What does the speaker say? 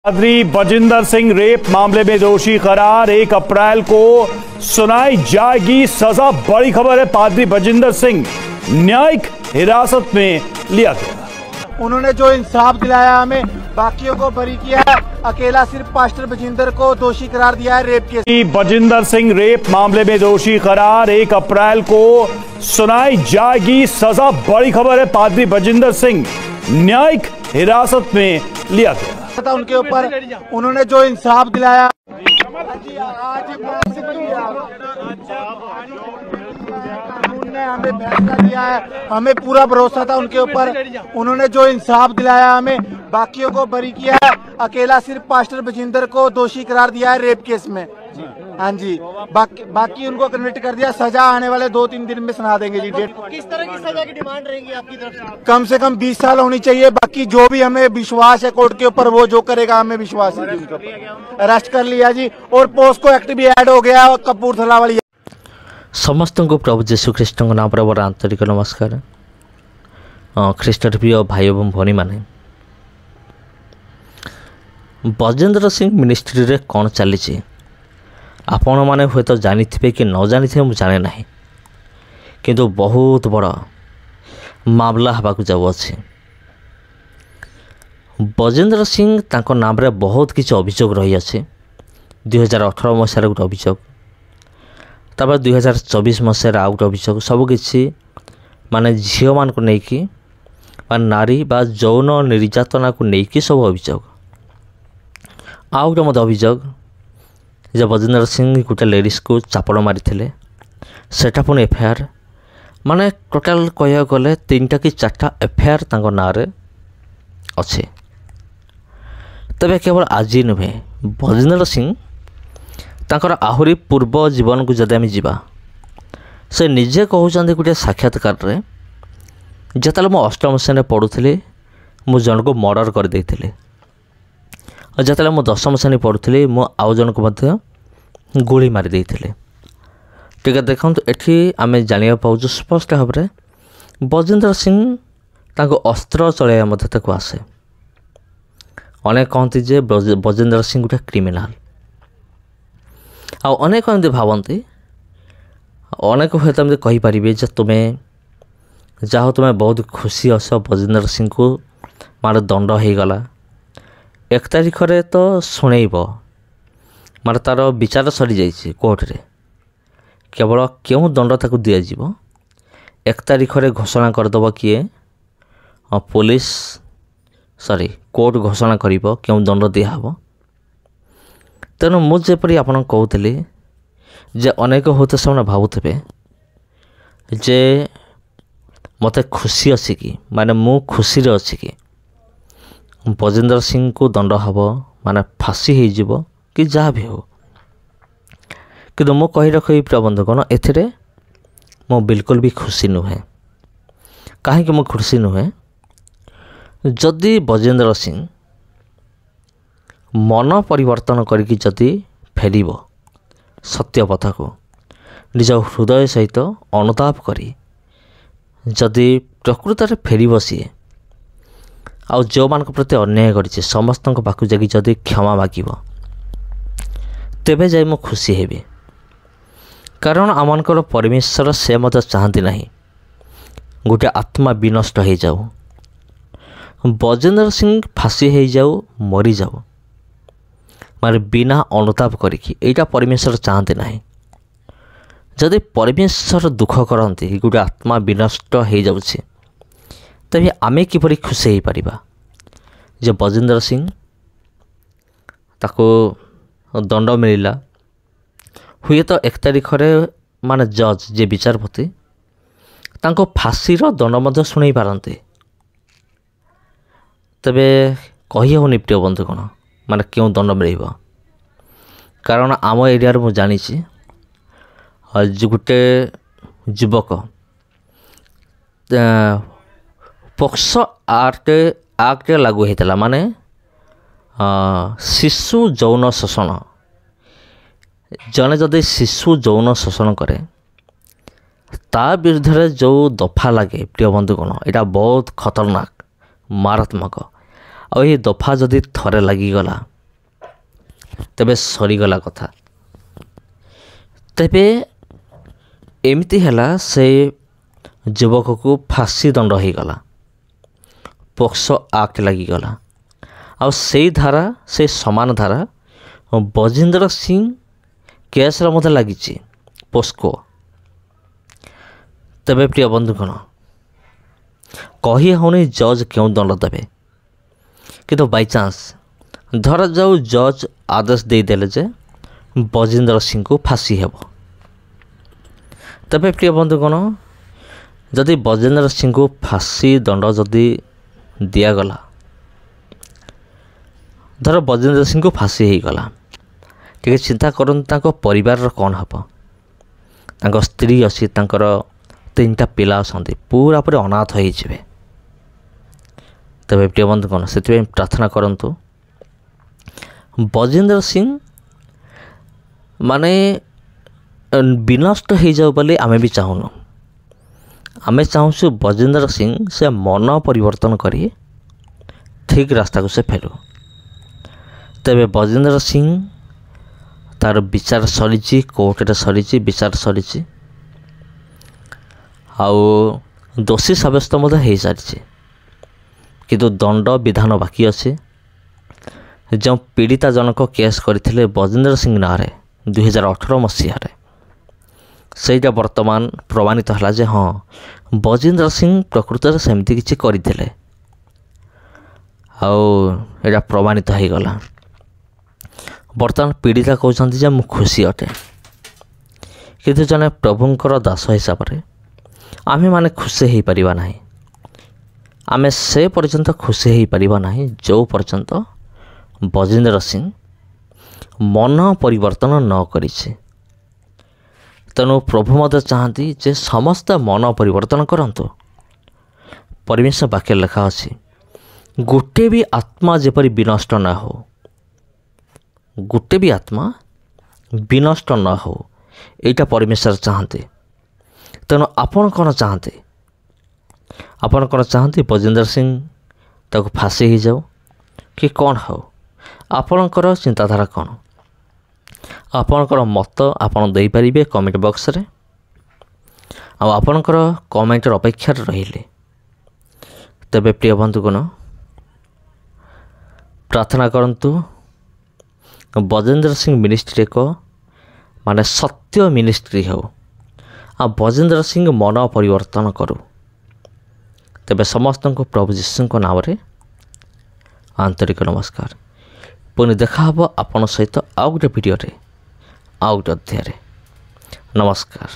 पादरी बजिंदर सिंह रेप मामले में दोषी करार, 1 अप्रैल को सुनाई जाएगी सजा। बड़ी खबर है, पादरी बजिंदर सिंह न्यायिक हिरासत में लिया गया। उन्होंने जो इंसाफ दिलाया हमें, बाकियों को बरी किया है, अकेला सिर्फ पास्टर बजिंदर को दोषी करार दिया है rape case. Bajinder Singh rape मामले में दोषी करार, 1 अप्रैल को सुनाई जाएगी सजा। बड़ी खबर है, पादरी बजिंदर सिंह न्यायिक हिरासत में लिया गया था उनके ऊपर। उन्होंने जो इंसाफ दिलाया, कानून ने हमें फैसला दिया है, हमें पूरा भरोसा था उनके ऊपर। उन्होंने जो इंसाफ दिलाया हमें, बाकियों को बरी किया है, अकेला सिर्फ पास्टर बजिंदर को दोषी करार दिया है रेप केस में। हाँ जी, बाकी उनको कन्विक्ट कर दिया। सजा आने वाले 2-3 दिन में सुना देंगे जी डेट। किस तरह की सजा की डिमांड रहेगी आपकी तरफ से? कम से कम 20 साल होनी चाहिए। बाकी जो भी हमें विश्वास है कोर्ट के ऊपर, वो जो करेगा हमें विश्वास है। अरेस्ट कर लिया जी, और पोस्को एक्ट भी ऐड हो गया कपूरथला वाली। समस्त को प्रभु जीशु ख्रीष्ट नाम पर बड़ा आंतरिक नमस्कार। ख्रीष्ट प्रिय भाई एवं भौणी मैंने, बजेंद्र सिंह मिनिस्ट्री रे कौन चली आपण मैंने हूँ तो जानी कि न जानी मुझे जाने ना, किंतु बहुत बड़ा मामला हवाक जाऊँगी। बजेंद्र सिंह तांको नाम रे बहुत किसी अभियोग रही है। 2018 मसीहार गोटे अभियोग, तापर 2024 मसीहार आउ गोटे अभियोग, सबकि माने झील मान को लेकिन नारी बा यौन निर्यातना को लेकिन सब अभियोग। आउ गोटे मत अभियोग जे बजेंद्र सिंह गोटे लेडीज को चापड़ मारी थे, सेटा पुणी एफआईआर, माने टोटाल कह गले 3टा कि 4टा एफआईआर तांको नाँ रे अच्छे। तबे केवल आज नुहे, बजेंद्र सिंह तांकर आहुरी पूर्व जीवन को जदि आम जा, से निजे कहते गोटे साक्षात्कार रे, जिते मु 8म श्रेणी पढ़ुली मु जन को मर्डर कर देइथिले, और जिते मु 10म श्रेणी पढ़ुली मु आउ जन को गोली मारी देइथिले। ठीक है, देखो एठी आमे जानिया पाउछु स्पष्ट भाव में बजेंद्र सिंह ताको अस्त्र चलाइया मध्य आसे। अनेक कहती जे बजेंद्र सिंह गोटे क्रिमिनाल, अनेक एमती भावती, अनेक हूँ तो कहींपारे जे तुम्हें जाओ तुम्हें बहुत खुशी अस बजेंद्र सिंह को मार दंड हो गला। 1 तारिख रे तो शुणेब, मार तार विचार सरी जाइए कोर्ट रे, केवल क्यों दंड ताकू दिज्व 1 तारिख रे घोषणा करदेव किए पुलिस सॉरी कोर्ट घोषणा करिबो क्यों दंड दिहब। तेणु मुझेपरी आपन कहूली जे अनेक होते से भावुवे जे मते खुशी अच्छी कि माने मु खुशी रे अच्छी कि बजेंद्र सिंह को दंड हम माने फांसी हो कि जहाँ भी हो, कि मु कही रखी प्रिय बंधुगण एथिरे मु बिल्कुल भी खुशी नुहे। कहीं मु खुशी नुहे, जदि बजेंद्र सिंह मन परिवर्तन करके जदि फेरिब सत्य पथ को निज हृदय सहित अनुताप करी जदि प्रकृत में फेरिब सी आउ जो मान प्रति अन्याय करी समस्त पाक जाकि जदि क्षमा मागिब तेबे जाई मु खुशी हेबी। कारण आमनकर परमेश्वर से मत चाहती ना गोटे आत्मा विनष्ट हो जाऊ, बजेंद्र सिंह फांसी हो जाऊ मरी जाऊ, मारे बिना अनुताप करिकी एटा परमेश्वर चाहते ना। जदि परमेश्वर दुख करती गोटे आत्मा विनष्ट हो जाऊे, तभी आमे किपरि खुशी हो पारिबा जे बजेंद्र सिंह ताको दंड मिलला। हुए तो 1 तारिख रे माने जज जे विचारपति तांको फांसीर दंड मध्य शुणाई पारते, तबे कही होनी प्रिय बंधुगण माने क्यों दंड मिल। कारण आम एरिया मु जानी गोटे युवक पोक्सो एक्ट लागू होता, माने शिशु यौन शोषण। जने जदि शिशु यौन शोषण करे ता विरुद्ध जो दफा लगे प्रिय बंधुगण यहाँ बहुत खतरनाक मारात्मक। आ ये दफा जदि थरे लगिगला ତେବେ ସରିଗଲା କଥା। ତେବେ ଏମିତି ହେଲା ସେ ଯୁବକକୁ ଫାଶୀ ଦଣ୍ଡ ହୋଇଗଲା, ପୋକ୍ସୋ ଆକ୍ଟ ଲାଗିଗଲା। ଆଉ ସେଇ ଧାରା, ସେ ସମାନ ଧାରା ବଜିନ୍ଦର ସିଂ କେସ୍ରେ ମଧ୍ୟ ଲାଗିଛି, ପୋସ୍କୋ। ତେବେ ପ୍ରିୟ ବନ୍ଧୁଗଣ, କହି ହେଉନି ଜଜ୍ କେଉଁ ଦଣ୍ଡ ଦେବେ, କିନ୍ତୁ ବାଇଚାନ୍ସ ଧରାଯାଉ ଜଜ୍ ଆଦେଶ ଦେଇଦେଲେ ଯେ ବଜିନ୍ଦର ସିଂଙ୍କୁ ଫାଶୀ ହେବ। ତେବେ ପ୍ରିୟ ବନ୍ଧୁଗଣ, ଯଦି ବଜିନ୍ଦର ସିଂଙ୍କୁ ଫାଶୀ ଦଣ୍ଡ ଯଦି ଦିଆଗଲା, ଧର ବଜିନ୍ଦର ସିଂଙ୍କୁ ଫାଶୀ ହୋଇଗଲା, ଟିକେ ଚିନ୍ତା କରନ୍ତୁ ତାଙ୍କ ପରିବାରର କ'ଣ ହେବ। ତାଙ୍କ ସ୍ତ୍ରୀ ଅଛି, ତାଙ୍କର 3ଟା ପିଲା ଅଛନ୍ତି, ପୁରାପୁରି ଅନାଥ ହୋଇଯିବେ। ତେବେ ପ୍ରିୟ ବନ୍ଧୁଗଣ, ସେଥିପାଇଁ ପ୍ରାର୍ଥନା କରନ୍ତୁ ବଜିନ୍ଦର ସିଂ ମାନେ ବିନଷ୍ଟ ହୋଇଯାଉ ବୋଲି ଆମେ ବି ଚାହୁଁନୁ। ଆମେ ଚାହୁଁଛୁ ବଜିନ୍ଦର ସିଂ ସେ ମନ ପରିବର୍ତ୍ତନ କରି ଠିକ୍ ରାସ୍ତାକୁ ସେ ଫେରୁ। ତେବେ ବଜିନ୍ଦର ସିଂ ତାର ବିଚାର ସରିଛି, କୋର୍ଟରେ ସରିଛି, ବିଚାର ସରିଛି, ଆଉ ଦୋଷୀ ସାବ୍ୟସ୍ତ ମଧ୍ୟ ହୋଇସାରିଛି, କିନ୍ତୁ ଦଣ୍ଡ ବିଧାନ ବାକି ଅଛି। ଯେଉଁ ପୀଡ଼ିତା ଜଣକ କେସ୍ କରିଥିଲେ ବଜିନ୍ଦର ସିଂ ନାଁରେ 2018 ମସିହାରେ, ସେଇଟା ବର୍ତ୍ତମାନ ପ୍ରମାଣିତ ହେଲା ଯେ ହଁ, ବଜିନ୍ଦର ସିଂ ପ୍ରକୃତରେ ସେମିତି କିଛି କରିଥିଲେ, ଆଉ ଏଇଟା ପ୍ରମାଣିତ ହୋଇଗଲା। ବର୍ତ୍ତମାନ ପୀଡ଼ିତା କହୁଛନ୍ତି ଯେ ମୁଁ ଖୁସି ଅଟେ, କିନ୍ତୁ ଜଣେ ପ୍ରଭୁଙ୍କର ଦାସ ହିସାବରେ ଆମେମାନେ ଖୁସି ହୋଇପାରିବା ନାହିଁ। ଆମେ ସେ ପର୍ଯ୍ୟନ୍ତ ଖୁସି ହୋଇପାରିବା ନାହିଁ ଯେଉଁ ପର୍ଯ୍ୟନ୍ତ ବଜିନ୍ଦର ସିଂ ମନ ପରିବର୍ତ୍ତନ ନ କରିଛି। ତେଣୁ ପ୍ରଭୁ ମଧ୍ୟ ଚାହାନ୍ତି ଯେ ସମସ୍ତେ ମନ ପରିବର୍ତ୍ତନ କରନ୍ତୁ। ପରମେଶ୍ୱର ବାକ୍ୟରେ ଲେଖା ଅଛି, ଗୋଟେ ବି ଆତ୍ମା ଯେପରି ବିନଷ୍ଟ ନ ହେଉ, ଗୋଟେ ବି ଆତ୍ମା ବିନଷ୍ଟ ନ ହେଉ, ଏଇଟା ପରମେଶ୍ୱର ଚାହାନ୍ତି। ତେଣୁ ଆପଣ କ'ଣ ଚାହାନ୍ତି? ଆପଣ କ'ଣ ଚାହାନ୍ତି ବଜିନ୍ଦର ସିଂ ତାକୁ ଫାଶୀ ହୋଇଯାଉ କି କ'ଣ ହେଉ? ଆପଣଙ୍କର ଚିନ୍ତାଧାରା କ'ଣ? ଆପଣଙ୍କର ମତ ଆପଣ ଦେଇପାରିବେ କମେଣ୍ଟ ବକ୍ସରେ। ଆଉ ଆପଣଙ୍କର କମେଣ୍ଟର ଅପେକ୍ଷାରେ ରହିଲେ। ତେବେ ପ୍ରିୟ ବନ୍ଧୁଗଣ, ପ୍ରାର୍ଥନା କରନ୍ତୁ ବଜିନ୍ଦର ସିଂ ମିନିଷ୍ଟ୍ରି ଏକ ମାନେ ସତ୍ୟ ମିନିଷ୍ଟ୍ରି ହେଉ, ଆଉ ବଜିନ୍ଦର ସିଂ ମନ ପରିବର୍ତ୍ତନ କରୁ। ତେବେ ସମସ୍ତଙ୍କୁ ପ୍ରଭୁ ଯୀଶୁଙ୍କ ନାମରେ ଆନ୍ତରିକ ନମସ୍କାର। ପୁଣି ଦେଖା ହେବ ଆପଣଙ୍କ ସହିତ ଆଉ ଗୋଟେ ଭିଡ଼ିଓରେ, ଆଉ ଗୋଟେ ଅଧ୍ୟାୟରେ। ନମସ୍କାର।